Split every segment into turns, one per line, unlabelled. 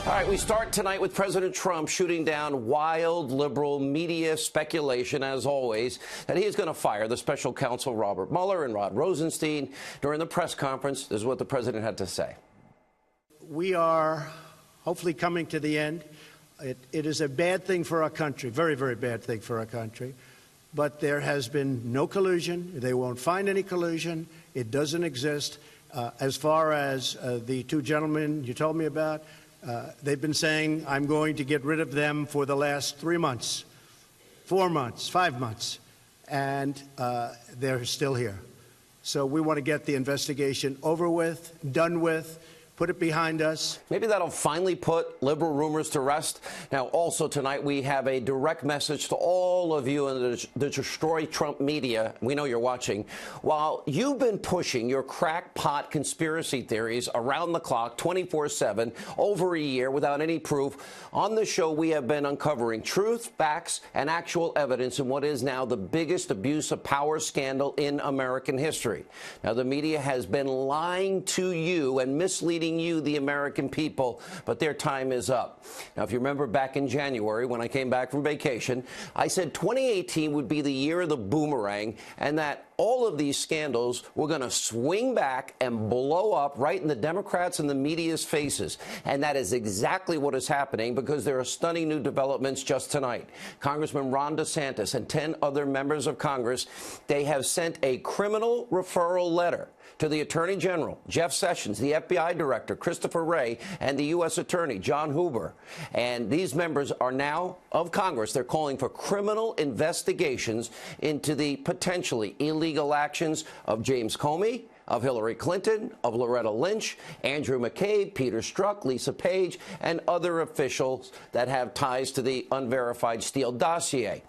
All right, we start tonight with President Trump shooting down wild liberal media speculation, as always, that he is going to fire the special counsel Robert Mueller and Rod Rosenstein. During the press conference, this is what the president had to say.
We are hopefully coming to the end. It is a bad thing for our country, very, very bad thing for our country. But there has been no collusion. They won't find any collusion. It doesn't exist. As far as the two gentlemen you told me about, they've been saying, I'm going to get rid of them for the last 3 months, 4 months, 5 months, and they're still here. So we want to get the investigation over with, done with, put it behind us.
Maybe that'll finally put liberal rumors to rest. Now, also tonight, we have a direct message to all of you in the Destroy Trump media. We know you're watching. While you've been pushing your crackpot conspiracy theories around the clock, 24/7, over a year without any proof, on the show we have been uncovering truth, facts, and actual evidence in what is now the biggest abuse of power scandal in American history. Now, the media has been lying to you and misleading you, the American people, but their time is up. Now, if you remember back in January when I came back from vacation, I said 2018 would be the year of the boomerang and that all of these scandals were going to swing back and blow up right in the Democrats and the media's faces. And that is exactly what is happening because there are stunning new developments just tonight. Congressman Ron DeSantis and 10 other members of Congress, they have sent a criminal referral letter to the Attorney General, Jeff Sessions, the FBI Director, Christopher Wray, and the U.S. Attorney, John Huber. And these members are now of Congress. They're calling for criminal investigations into the potentially illegal actions of James Comey, of Hillary Clinton, of Loretta Lynch, Andrew McCabe, Peter Strzok, Lisa Page, and other officials that have ties to the unverified Steele dossier.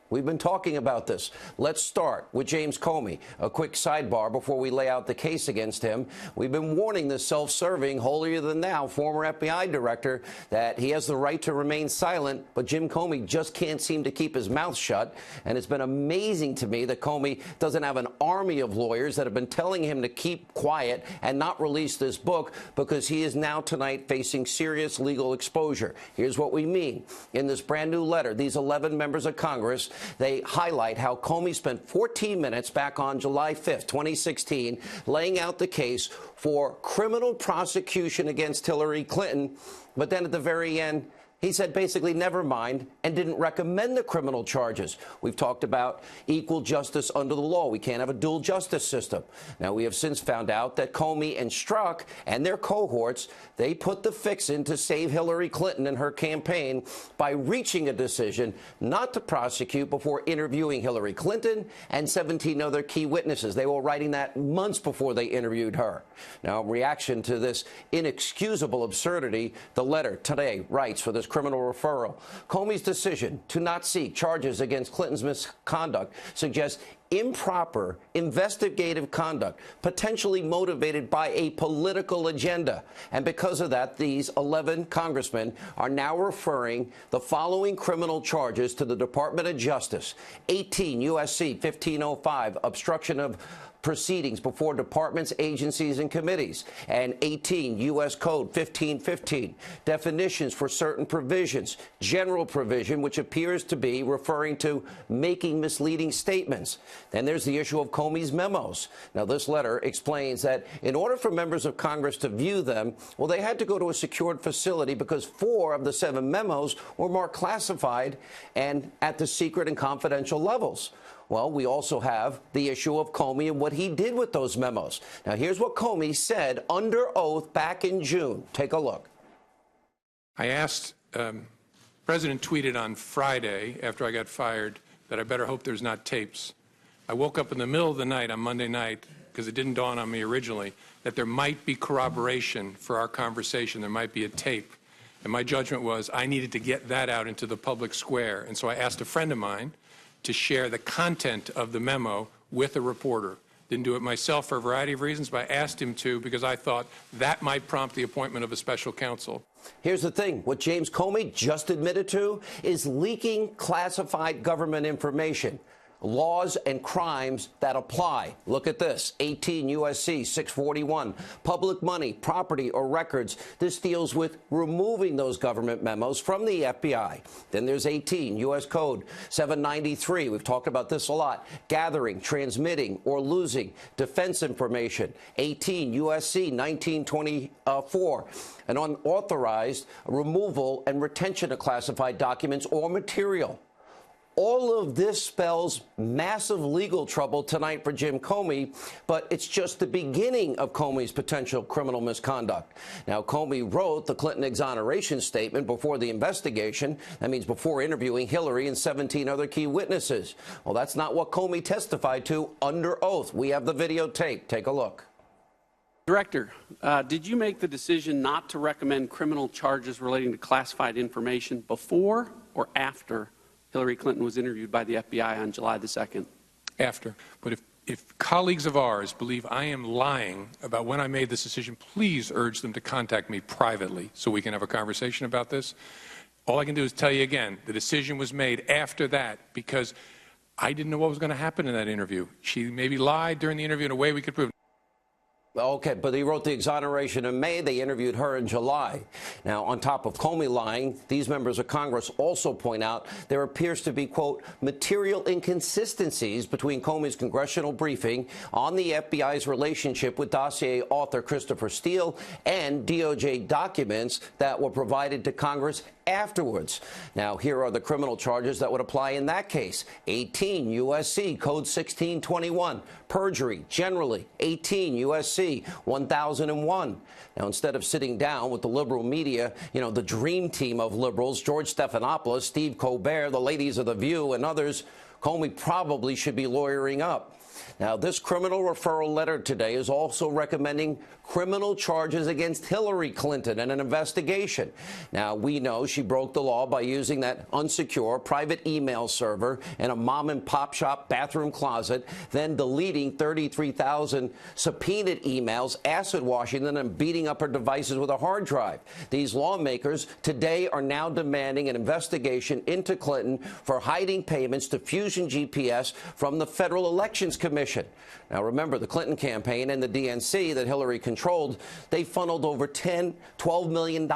We've been talking about this. Let's start with James Comey. A quick sidebar before we lay out the case against him. We've been warning the self-serving, holier-than-thou former FBI director that he has the right to remain silent, but Jim Comey just can't seem to keep his mouth shut. And it's been amazing to me that Comey doesn't have an army of lawyers that have been telling him to keep quiet and not release this book because he is now tonight facing serious legal exposure. Here's what we mean. In this brand new letter, these 11 members of Congress, they highlight how Comey spent 14 minutes back on July 5th, 2016, laying out the case for criminal prosecution against Hillary Clinton. But then at the very end, he said basically never mind and didn't recommend the criminal charges. We've talked about equal justice under the law. We can't have a dual justice system. Now, we have since found out that Comey and Strzok and their cohorts, they put the fix in to save Hillary Clinton and her campaign by reaching a decision not to prosecute before interviewing Hillary Clinton and 17 other key witnesses. They were writing that months before they interviewed her. Now, in reaction to this inexcusable absurdity, the letter today writes for this criminal referral. Comey's decision to not seek charges against Clinton's misconduct suggests improper investigative conduct, potentially motivated by a political agenda. And because of that, these 11 congressmen are now referring the following criminal charges to the Department of Justice: 18 U.S.C. 1505, obstruction of proceedings before departments, agencies, and committees, and 18 U.S. Code 1515, definitions for certain provisions, general provision, which appears to be referring to making misleading statements. Then there's the issue of Comey's memos. Now, this letter explains that in order for members of Congress to view them, well, they had to go to a secured facility because 4 of the 7 memos were marked classified and at the secret and confidential levels. Well, we also have the issue of Comey and what he did with those memos. Now, here's what Comey said under oath back in June. Take a look.
I asked, President tweeted on Friday after I got fired that I better hope there's not tapes. I woke up in the middle of the night on Monday night, because it didn't dawn on me originally, that there might be corroboration for our conversation. There might be a tape. And my judgment was I needed to get that out into the public square. And so I asked a friend of mine to share the content of the memo with a reporter. Didn't do it myself for a variety of reasons, but I asked him to because I thought that might prompt the appointment of a special counsel.
Here's the thing. What James Comey just admitted to is leaking classified government information. laws and crimes that apply. Look at this, 18 U.S.C. 641, public money, property, or records. This deals with removing those government memos from the FBI. Then there's 18 U.S. Code 793. We've talked about this a lot. Gathering, transmitting, or losing defense information. 18 U.S.C. 1924, an unauthorized removal and retention of classified documents or material. All of this spells massive legal trouble tonight for Jim Comey, but it's just the beginning of Comey's potential criminal misconduct. Now, Comey wrote the Clinton exoneration statement before the investigation. That means before interviewing Hillary and 17 other key witnesses. Well, that's not what Comey testified to under oath. We have the videotape. Take a look.
Director, did you make the decision not to recommend criminal charges relating to classified information before or after Hillary Clinton was interviewed by the FBI on July the 2nd?
After. But if colleagues of ours believe I am lying about when I made this decision, please urge them to contact me privately so we can have a conversation about this. All I can do is tell you again, the decision was made after that because I didn't know what was going to happen in that interview. She maybe lied during the interview in a way we could prove.
Okay, but he wrote the exoneration in May. They interviewed her in July. Now, on top of Comey lying, these members of Congress also point out there appears to be, quote, material inconsistencies between Comey's congressional briefing on the FBI's relationship with dossier author Christopher Steele and DOJ documents that were provided to Congress afterwards. Now, here are the criminal charges that would apply in that case. 18 U.S.C. Code 1621, perjury, generally. 18 U.S.C. 1001. Now, instead of sitting down with the liberal media, the dream team of liberals, George Stephanopoulos, Steve Colbert, the ladies of The View, and others, Comey probably should be lawyering up. Now, this criminal referral letter today is also recommending criminal charges against Hillary Clinton and an investigation. Now, we know she broke the law by using that unsecure private email server in a mom-and-pop shop bathroom closet, then deleting 33,000 subpoenaed emails, acid washing them, and beating up her devices with a hard drive. These lawmakers today are now demanding an investigation into Clinton for hiding payments to Fusion GPS from the Federal Elections Commission. Now, remember, the Clinton campaign and the DNC that Hillary controlled, they funneled over $12 million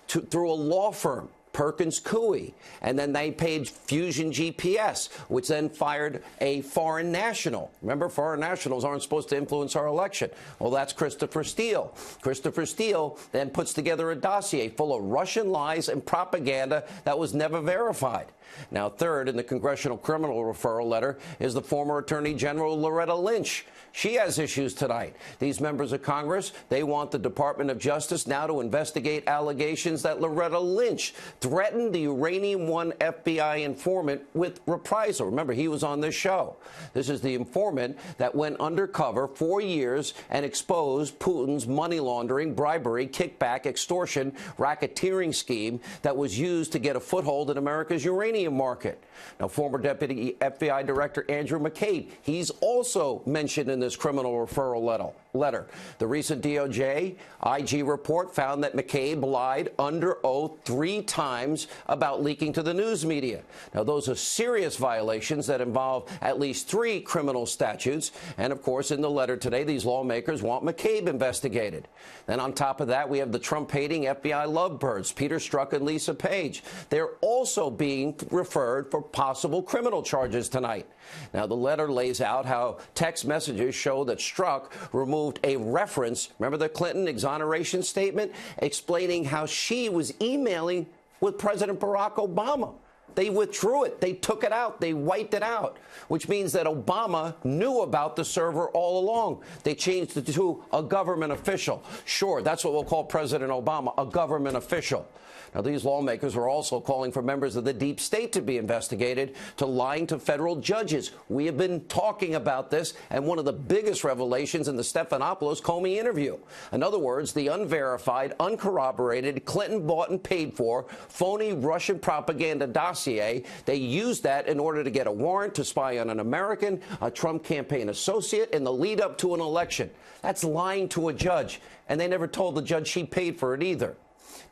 through a law firm, Perkins Coie, and then they paid Fusion GPS, which then fired a foreign national. Remember, foreign nationals aren't supposed to influence our election. Well, that's Christopher Steele. Christopher Steele then puts together a dossier full of Russian lies and propaganda that was never verified. Now, third in the congressional criminal referral letter is the former Attorney General Loretta Lynch. She has issues tonight. These members of Congress, they want the Department of Justice now to investigate allegations that Loretta Lynch threatened the Uranium One FBI informant with reprisal. Remember, he was on this show. This is the informant that went undercover 4 years and exposed Putin's money laundering, bribery, kickback, extortion, racketeering scheme that was used to get a foothold in America's uranium market. Now, former Deputy FBI Director Andrew McCabe, he's also mentioned in this criminal referral letter. The recent DOJ IG report found that McCabe lied under oath 3 times about leaking to the news media. Now, those are serious violations that involve at least 3 criminal statutes. And, of course, in the letter today, these lawmakers want McCabe investigated. Then on top of that, we have the Trump-hating FBI lovebirds, Peter Strzok and Lisa Page. They're also being referred for possible criminal charges tonight. Now, the letter lays out how text messages show that Strzok removed a reference, remember the Clinton exoneration statement, explaining how she was emailing with President Barack Obama. They withdrew it. They took it out. They wiped it out, which means that Obama knew about the server all along. They changed it to a government official. Sure, that's what we'll call President Obama, a government official. Now, these lawmakers are also calling for members of the deep state to be investigated to lying to federal judges. We have been talking about this, and one of the biggest revelations in the Stephanopoulos Comey interview. In other words, the unverified, uncorroborated, Clinton bought and paid for phony Russian propaganda dossier. They used that in order to get a warrant to spy on an American, a Trump campaign associate, in the lead up to an election. That's lying to a judge, and they never told the judge she paid for it either.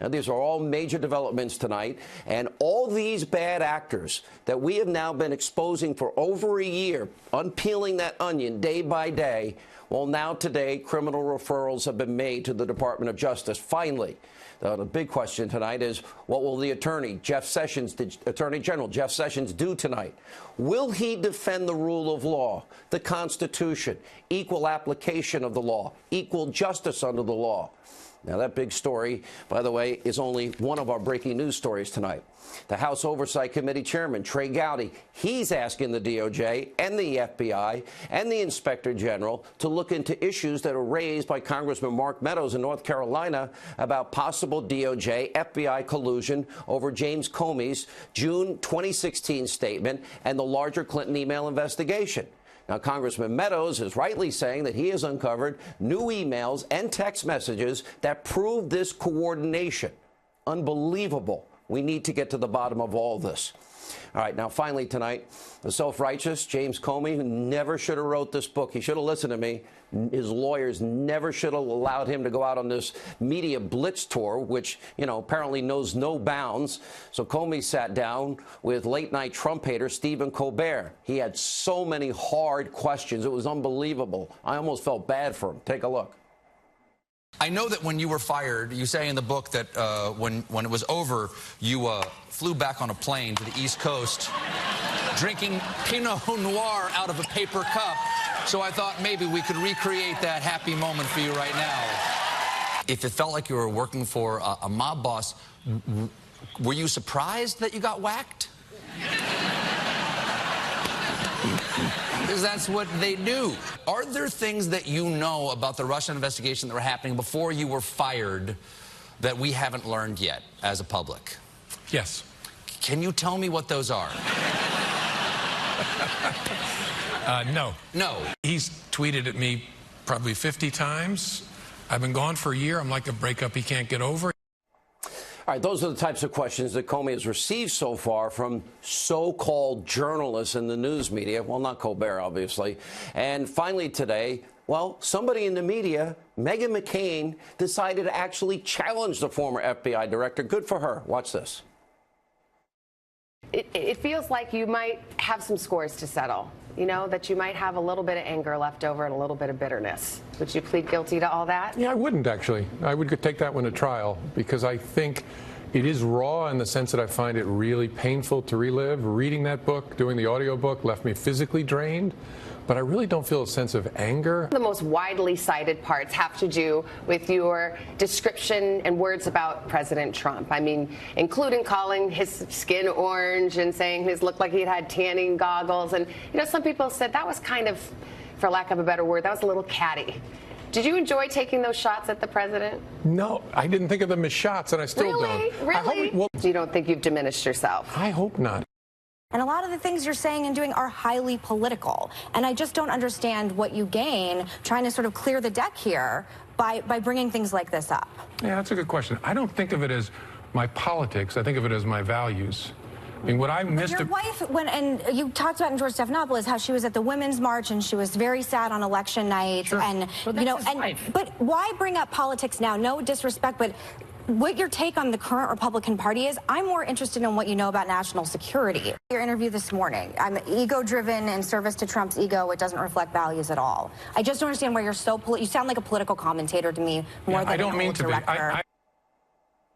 Now, these are all major developments tonight, and all these bad actors that we have now been exposing for over a year, unpeeling that onion day by day, well, now today, criminal referrals have been made to the Department of Justice. Finally, the big question tonight is, what will the Attorney General Jeff Sessions do tonight? Will he defend the rule of law, the Constitution, equal application of the law, equal justice under the law? Now, that big story, by the way, is only one of our breaking news stories tonight. The House Oversight Committee Chairman, Trey Gowdy, he's asking the DOJ and the FBI and the Inspector General to look into issues that are raised by Congressman Mark Meadows in North Carolina about possible DOJ FBI collusion over James Comey's June 2016 statement and the larger Clinton email investigation. Now, Congressman Meadows is rightly saying that he has uncovered new emails and text messages that prove this coordination. Unbelievable. We need to get to the bottom of all this. All right, now finally tonight, the self-righteous James Comey, who never should have wrote this book. He should have listened to me. His lawyers never should have allowed him to go out on this media blitz tour, which, apparently knows no bounds. So Comey sat down with late-night Trump hater Stephen Colbert. He had so many hard questions. It was unbelievable. I almost felt bad for him. Take a look.
I know that when you were fired, you say in the book that when it was over, you flew back on a plane to the East Coast, drinking Pinot Noir out of a paper cup. So I thought maybe we could recreate that happy moment for you right now. If it felt like you were working for a mob boss, were you surprised that you got whacked? Because that's what they do. Are there things that you know about the Russian investigation that were happening before you were fired that we haven't learned yet as a public?
Yes.
Can you tell me what those are?
No.
No.
He's tweeted at me probably 50 times. I've been gone for a year. I'm like a breakup he can't get over.
All right, those are the types of questions that Comey has received so far from so-called journalists in the news media. Well, not Colbert, obviously. And finally today, well, somebody in the media, Meghan McCain, decided to actually challenge the former FBI director. Good for her. Watch this.
It feels like you might have some scores to settle, that you might have a little bit of anger left over and a little bit of bitterness. Would you plead guilty to all that?
Yeah, I wouldn't, actually. I would take that one to trial because I think it is raw in the sense that I find it really painful to relive. Reading that book, doing the audiobook left me physically drained. But I really don't feel a sense of anger.
The most widely cited parts have to do with your description and words about President Trump. I mean, including calling his skin orange and saying his looked like he had tanning goggles. And, some people said that was kind of, for lack of a better word, that was a little catty. Did you enjoy taking those shots at the president?
No, I didn't think of them as shots, and I still don't.
Really? You don't think you've diminished yourself?
I hope not.
And a lot of the things you're saying and doing are highly political. And I just don't understand what you gain trying to sort of clear the deck here by bringing things like this up.
Yeah, that's a good question. I don't think of it as my politics. I think of it as my values. I mean, what I missed...
Your wife, and you talked about in George Stephanopoulos how she was at the Women's March and she was very sad on election night.
Sure.
And,
but that's his wife.
But why bring up politics now? No disrespect, but what your take on the current Republican Party is, I'm more interested in what you know about national security. Your interview this morning, I'm ego-driven in service to Trump's ego. It doesn't reflect values at all. I just don't understand why you're so you sound like a political commentator to me more than
I don't mean to
director.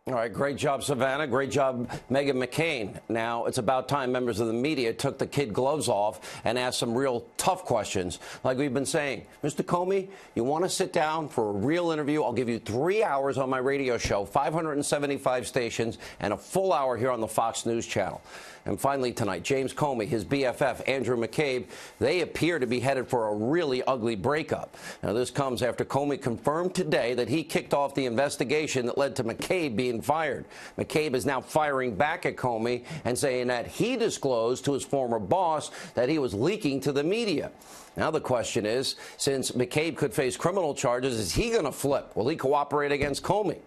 All right, great job, Savannah. Great job, Meghan McCain. Now, it's about time members of the media took the kid gloves off and asked some real tough questions. Like we've been saying, Mr. Comey, you want to sit down for a real interview? I'll give you 3 hours on my radio show, 575 stations, and a full hour here on the Fox News Channel. And finally tonight, James Comey, his BFF, Andrew McCabe, they appear to be headed for a really ugly breakup. Now, this comes after Comey confirmed today that he kicked off the investigation that led to McCabe being fired. McCabe is now firing back at Comey and saying that he disclosed to his former boss that he was leaking to the media. Now the question is, since McCabe could face criminal charges, is he going to flip? Will he cooperate against Comey?